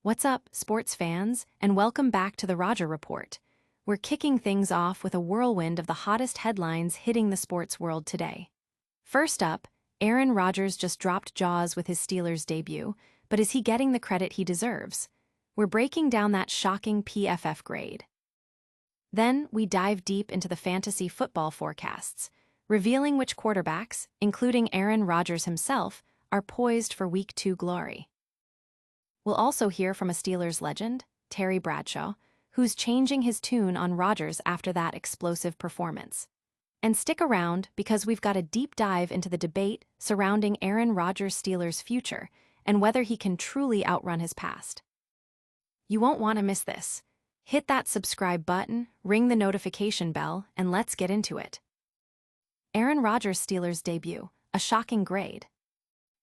What's up, sports fans, and welcome back to the Roger Report. We're kicking things off with a whirlwind of the hottest headlines hitting the sports world today. First up, Aaron Rodgers just dropped jaws with his Steelers debut, but is he getting the credit he deserves? We're breaking down that shocking PFF grade. Then, we dive deep into the fantasy football forecasts, revealing which quarterbacks, including Aaron Rodgers himself, are poised for Week 2 glory. We'll also hear from a Steelers legend, Terry Bradshaw, who's changing his tune on Rodgers after that explosive performance. And stick around because we've got a deep dive into the debate surrounding Aaron Rodgers' Steelers' future and whether he can truly outrun his past. You won't want to miss this. Hit that subscribe button, ring the notification bell, and let's get into it. Aaron Rodgers' Steelers debut, a shocking grade.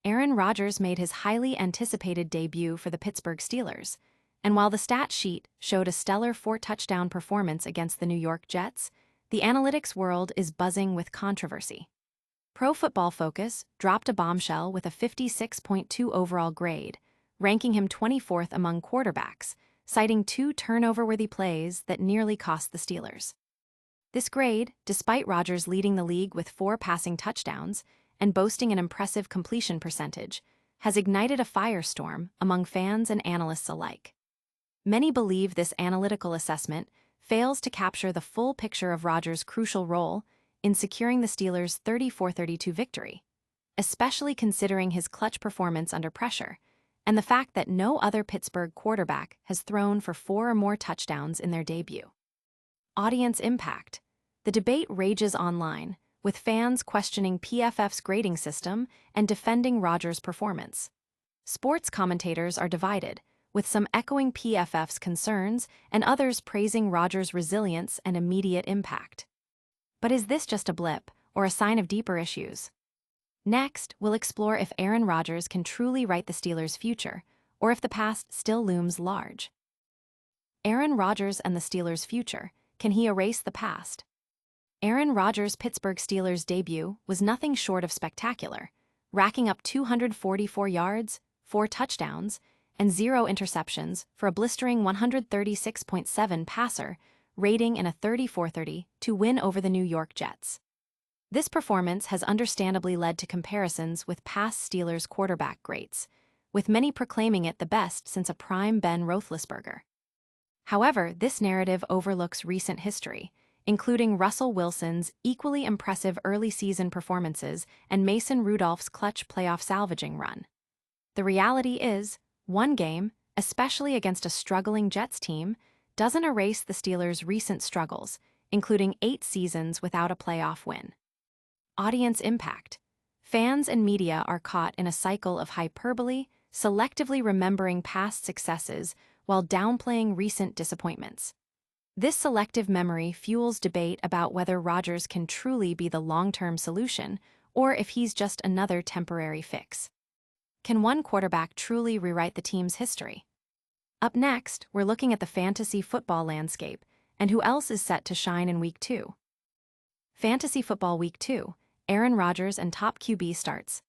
Aaron Rodgers made his highly anticipated debut for the Pittsburgh Steelers, and while the stat sheet showed a stellar 4-touchdown performance against the New York Jets, the analytics world is buzzing with controversy. Pro Football Focus dropped a bombshell with a 56.2 overall grade, ranking him 24th among quarterbacks, citing 2 turnover-worthy plays that nearly cost the Steelers. This grade, despite Rodgers leading the league with 4 passing touchdowns, and boasting an impressive completion percentage, has ignited a firestorm among fans and analysts alike. Many believe this analytical assessment fails to capture the full picture of Rodgers' crucial role in securing the Steelers' 34-32 victory, especially considering his clutch performance under pressure and the fact that no other Pittsburgh quarterback has thrown for 4 or more touchdowns in their debut. Audience impact. The debate rages online, with fans questioning PFF's grading system and defending Rodgers' performance. Sports commentators are divided, with some echoing PFF's concerns and others praising Rodgers' resilience and immediate impact. But is this just a blip, or a sign of deeper issues? Next, we'll explore if Aaron Rodgers can truly write the Steelers' future, or if the past still looms large. Aaron Rodgers and the Steelers' future, can he erase the past? Aaron Rodgers' Pittsburgh Steelers debut was nothing short of spectacular, racking up 244 yards, 4 touchdowns, and 0 interceptions for a blistering 136.7 passer rating in a 34-30 win over the New York Jets. This performance has understandably led to comparisons with past Steelers quarterback greats, with many proclaiming it the best since a prime Ben Roethlisberger. However, this narrative overlooks recent history, including Russell Wilson's equally impressive early-season performances and Mason Rudolph's clutch playoff salvaging run. The reality is, one game, especially against a struggling Jets team, doesn't erase the Steelers' recent struggles, including 8 seasons without a playoff win. Audience impact. Fans and media are caught in a cycle of hyperbole, selectively remembering past successes while downplaying recent disappointments. This selective memory fuels debate about whether Rodgers can truly be the long-term solution or if he's just another temporary fix. Can one quarterback truly rewrite the team's history? Up next, we're looking at the fantasy football landscape and who else is set to shine in Week 2. Fantasy Football Week 2, Aaron Rodgers and top QB starts.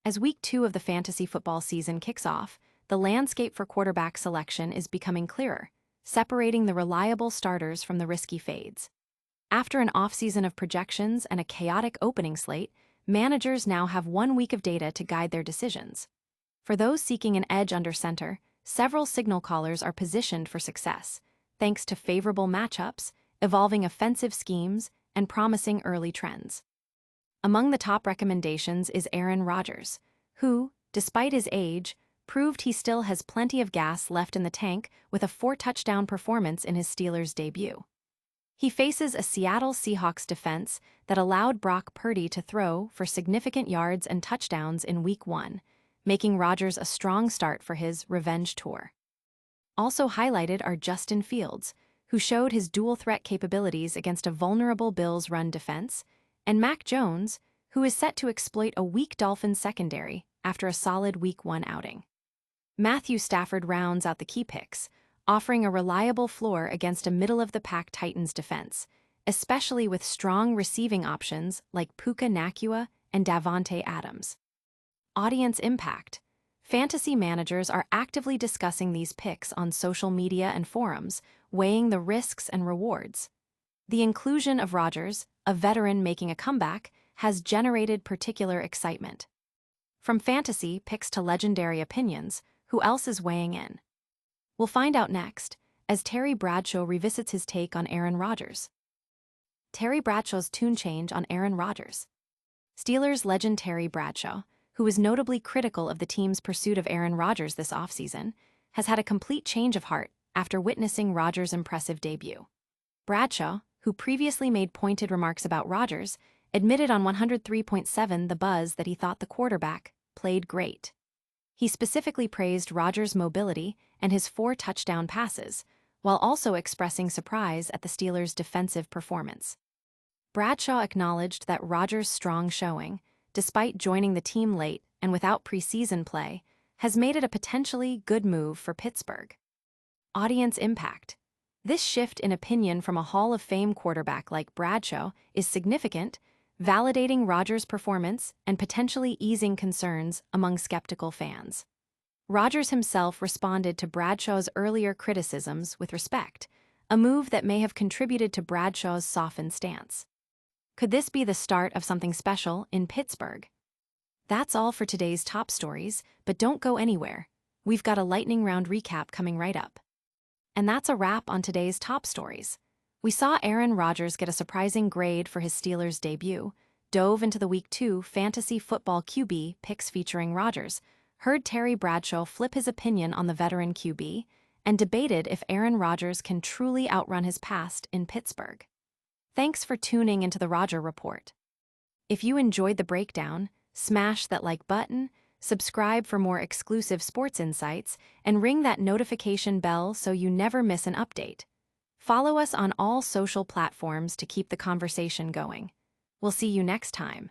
As Week 2 of the fantasy football season kicks off, the landscape for quarterback selection is becoming clearer, separating the reliable starters from the risky fades. After an offseason of projections and a chaotic opening slate, managers now have 1 week of data to guide their decisions. For those seeking an edge under center, several signal callers are positioned for success, thanks to favorable matchups, evolving offensive schemes, and promising early trends. Among the top recommendations is Aaron Rodgers, who, despite his age, proved he still has plenty of gas left in the tank with a 4-touchdown performance in his Steelers debut. He faces a Seattle Seahawks defense that allowed Brock Purdy to throw for significant yards and touchdowns in Week 1, making Rodgers a strong start for his revenge tour. Also highlighted are Justin Fields, who showed his dual-threat capabilities against a vulnerable Bills run defense, and Mac Jones, who is set to exploit a weak Dolphins secondary after a solid Week 1 outing. Matthew Stafford rounds out the key picks, offering a reliable floor against a middle-of-the-pack Titans defense, especially with strong receiving options like Puka Nacua and Davante Adams. Audience impact. Fantasy managers are actively discussing these picks on social media and forums, weighing the risks and rewards. The inclusion of Rodgers, a veteran making a comeback, has generated particular excitement. From fantasy picks to legendary opinions, who else is weighing in? We'll find out next, as Terry Bradshaw revisits his take on Aaron Rodgers. Terry Bradshaw's tune change on Aaron Rodgers. Steelers legend Terry Bradshaw, who was notably critical of the team's pursuit of Aaron Rodgers this offseason, has had a complete change of heart after witnessing Rodgers' impressive debut. Bradshaw, who previously made pointed remarks about Rodgers, admitted on 103.7 The Buzz that he thought the quarterback played great. He specifically praised Rodgers' mobility and his 4 touchdown passes, while also expressing surprise at the Steelers' defensive performance. Bradshaw acknowledged that Rodgers' strong showing, despite joining the team late and without preseason play, has made it a potentially good move for Pittsburgh. Audience impact. This shift in opinion from a Hall of Fame quarterback like Bradshaw is significant, validating Rodgers' performance and potentially easing concerns among skeptical fans. Rodgers himself responded to Bradshaw's earlier criticisms with respect, a move that may have contributed to Bradshaw's softened stance. Could this be the start of something special in Pittsburgh? That's all for today's top stories, but don't go anywhere. We've got a lightning round recap coming right up. And that's a wrap on today's top stories. We saw Aaron Rodgers get a surprising grade for his Steelers debut, dove into the Week 2 fantasy football QB picks featuring Rodgers, heard Terry Bradshaw flip his opinion on the veteran QB, and debated if Aaron Rodgers can truly outrun his past in Pittsburgh. Thanks for tuning into the Rodger Report. If you enjoyed the breakdown, smash that like button, subscribe for more exclusive sports insights, and ring that notification bell so you never miss an update. Follow us on all social platforms to keep the conversation going. We'll see you next time.